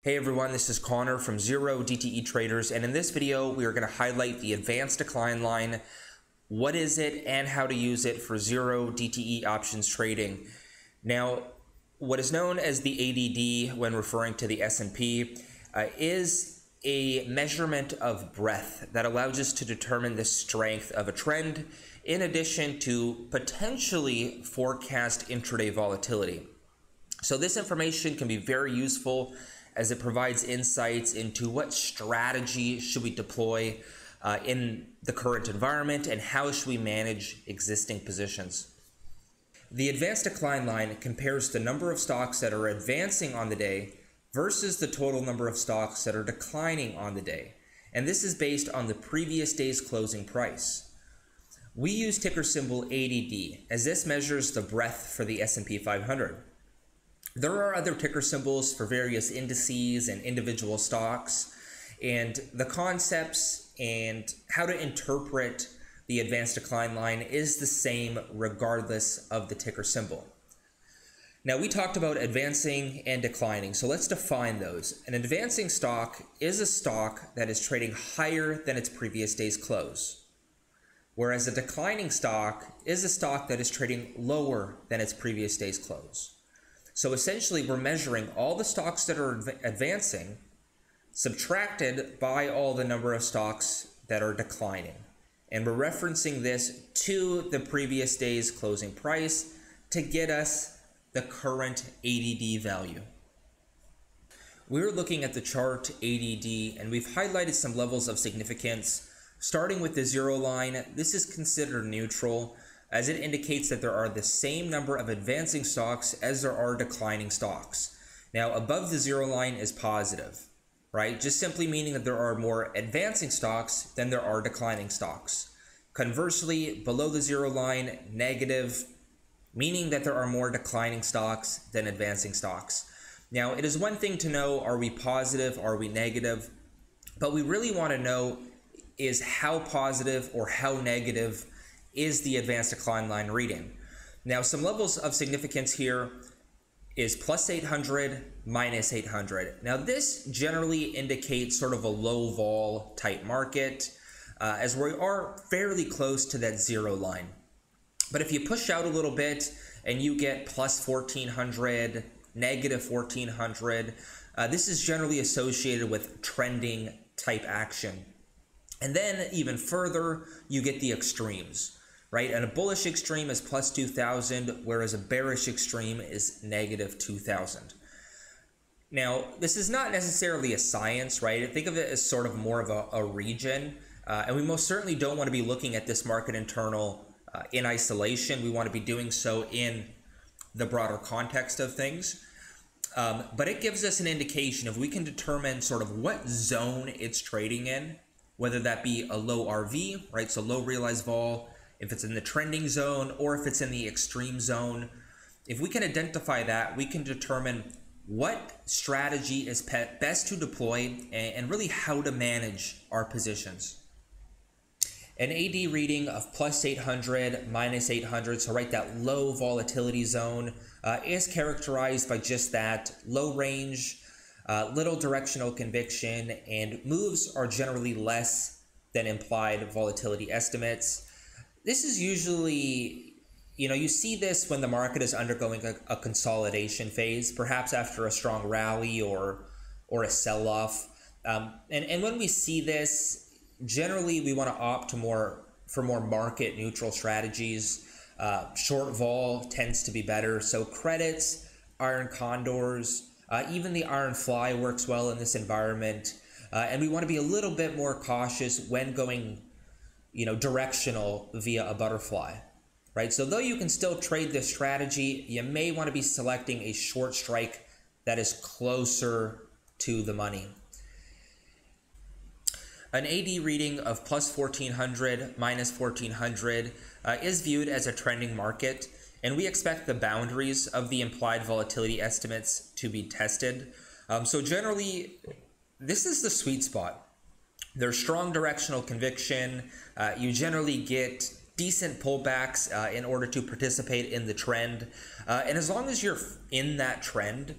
Hey everyone, this is Connor from Zero DTE Traders, and in this video we are going to highlight the advanced decline line, what is it, and how to use it for Zero DTE options trading. Now, what is known as the ADD when referring to the S&P is a measurement of breadth that allows us to determine the strength of a trend, in addition to potentially forecast intraday volatility. So this information can be very useful as it provides insights into what strategy should we deploy in the current environment and how should we manage existing positions. The advanced decline line compares the number of stocks that are advancing on the day versus the total number of stocks that are declining on the day. And this is based on the previous day's closing price. We use ticker symbol ADD as this measures the breadth for the S&P 500. There are other ticker symbols for various indices and individual stocks, and the concepts and how to interpret the advanced decline line is the same regardless of the ticker symbol. Now, we talked about advancing and declining, so let's define those. An advancing stock is a stock that is trading higher than its previous day's close, whereas a declining stock is a stock that is trading lower than its previous day's close. So essentially, we're measuring all the stocks that are advancing, subtracted by all the number of stocks that are declining. And we're referencing this to the previous day's closing price to get us the current ADD value. We're looking at the chart ADD, and we've highlighted some levels of significance. Starting with the zero line, this is considered neutral, as it indicates that there are the same number of advancing stocks as there are declining stocks. Now, above the zero line is positive, right? Just simply meaning that there are more advancing stocks than there are declining stocks. Conversely, below the zero line, negative, meaning that there are more declining stocks than advancing stocks. Now, it is one thing to know, are we positive, are we negative? But we really want to know is how positive or how negative is the advanced decline line reading. Now, some levels of significance here is plus 800, minus 800. Now, this generally indicates sort of a low vol type market, as we are fairly close to that zero line. But if you push out a little bit and you get plus 1400, negative 1400, this is generally associated with trending type action. And then even further, you get the extremes. Right? And a bullish extreme is plus 2,000, whereas a bearish extreme is negative 2,000. Now, this is not necessarily a science, right? Think of it as sort of more of a region. And we most certainly don't want to be looking at this market internal in isolation. We want to be doing so in the broader context of things. But it gives us an indication if we can determine sort of what zone it's trading in, whether that be a low RV, right? So low realized vol, if it's in the trending zone, or if it's in the extreme zone. If we can identify that, we can determine what strategy is best to deploy and really how to manage our positions. An AD reading of plus 800, minus 800, so right, that low volatility zone is characterized by just that low range, little directional conviction, and moves are generally less than implied volatility estimates. This is usually, you see this when the market is undergoing a consolidation phase, perhaps after a strong rally or a sell-off. And when we see this, generally we want to opt for more market neutral strategies. Short vol tends to be better. So credits, iron condors, even the iron fly works well in this environment. And we want to be a little bit more cautious when going directional via a butterfly, right? So though you can still trade this strategy, you may want to be selecting a short strike that is closer to the money. An AD reading of plus 1400, minus 1400 is viewed as a trending market, and we expect the boundaries of the implied volatility estimates to be tested. So generally, this is the sweet spot. There's strong directional conviction. You generally get decent pullbacks in order to participate in the trend. And as long as you're in that trend,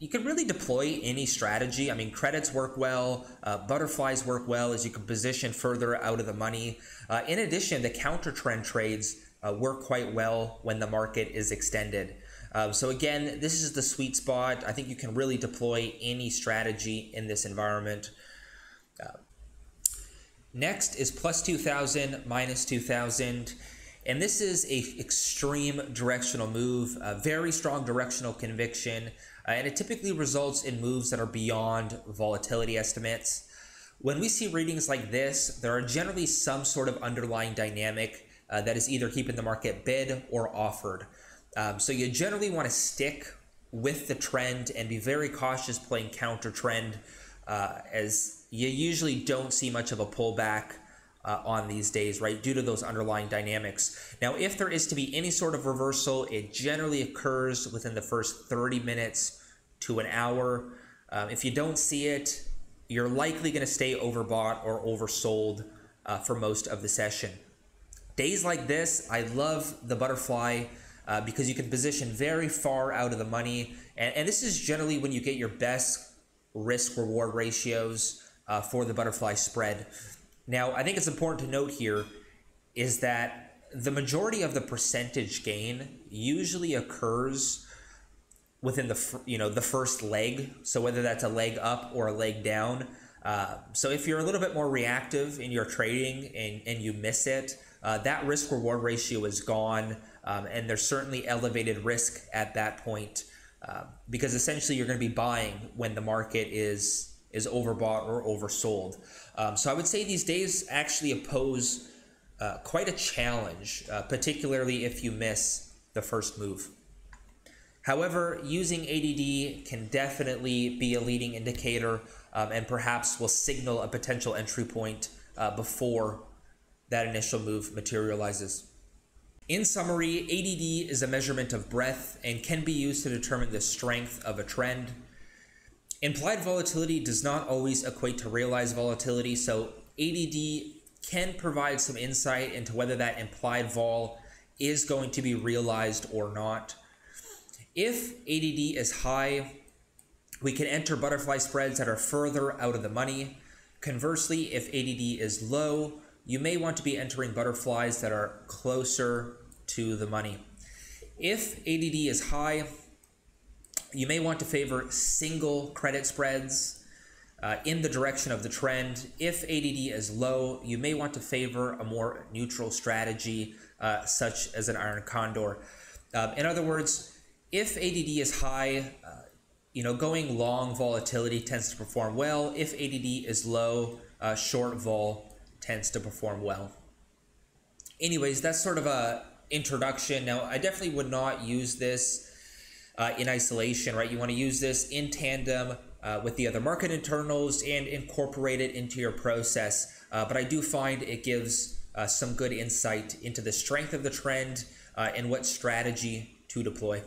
you can really deploy any strategy. I mean, credits work well, butterflies work well as you can position further out of the money. In addition, the counter trend trades work quite well when the market is extended. So again, this is the sweet spot. I think you can really deploy any strategy in this environment. Next is plus 2,000, minus 2,000. And this is a extreme directional move, a very strong directional conviction, and it typically results in moves that are beyond volatility estimates. When we see readings like this, there are generally some sort of underlying dynamic that is either keeping the market bid or offered. So you generally want to stick with the trend and be very cautious playing counter trend, as you usually don't see much of a pullback on these days, right, due to those underlying dynamics. Now, if there is to be any sort of reversal, it generally occurs within the first 30 minutes to an hour. If you don't see it, you're likely going to stay overbought or oversold for most of the session. Days like this, I love the butterfly because you can position very far out of the money, and this is generally when you get your best risk-reward ratios for the butterfly spread. Now, I think it's important to note here is that the majority of the percentage gain usually occurs within the first leg. So whether that's a leg up or a leg down. So if you're a little bit more reactive in your trading and you miss it, that risk reward ratio is gone, and there's certainly elevated risk at that point, because essentially you're going to be buying when the market is overbought or oversold. So I would say these days actually pose quite a challenge, particularly if you miss the first move. However, using ADD can definitely be a leading indicator, and perhaps will signal a potential entry point before that initial move materializes. In summary, ADD is a measurement of breadth and can be used to determine the strength of a trend. Implied volatility does not always equate to realized volatility, so ADD can provide some insight into whether that implied vol is going to be realized or not. If ADD is high, we can enter butterfly spreads that are further out of the money. Conversely, if ADD is low, you may want to be entering butterflies that are closer to the money. If ADD is high, you may want to favor single credit spreads in the direction of the trend. If ADD is low, you may want to favor a more neutral strategy, such as an iron condor. In other words, if ADD is high, going long volatility tends to perform well. If ADD is low, short vol tends to perform well. Anyways, that's sort of a introduction. Now, I definitely would not use this in isolation, right? You want to use this in tandem with the other market internals and incorporate it into your process. But I do find it gives some good insight into the strength of the trend and what strategy to deploy.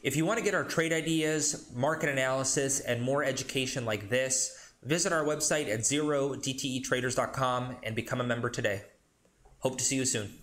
If you want to get our trade ideas, market analysis, and more education like this, visit our website at 0dtetraders.com and become a member today. Hope to see you soon.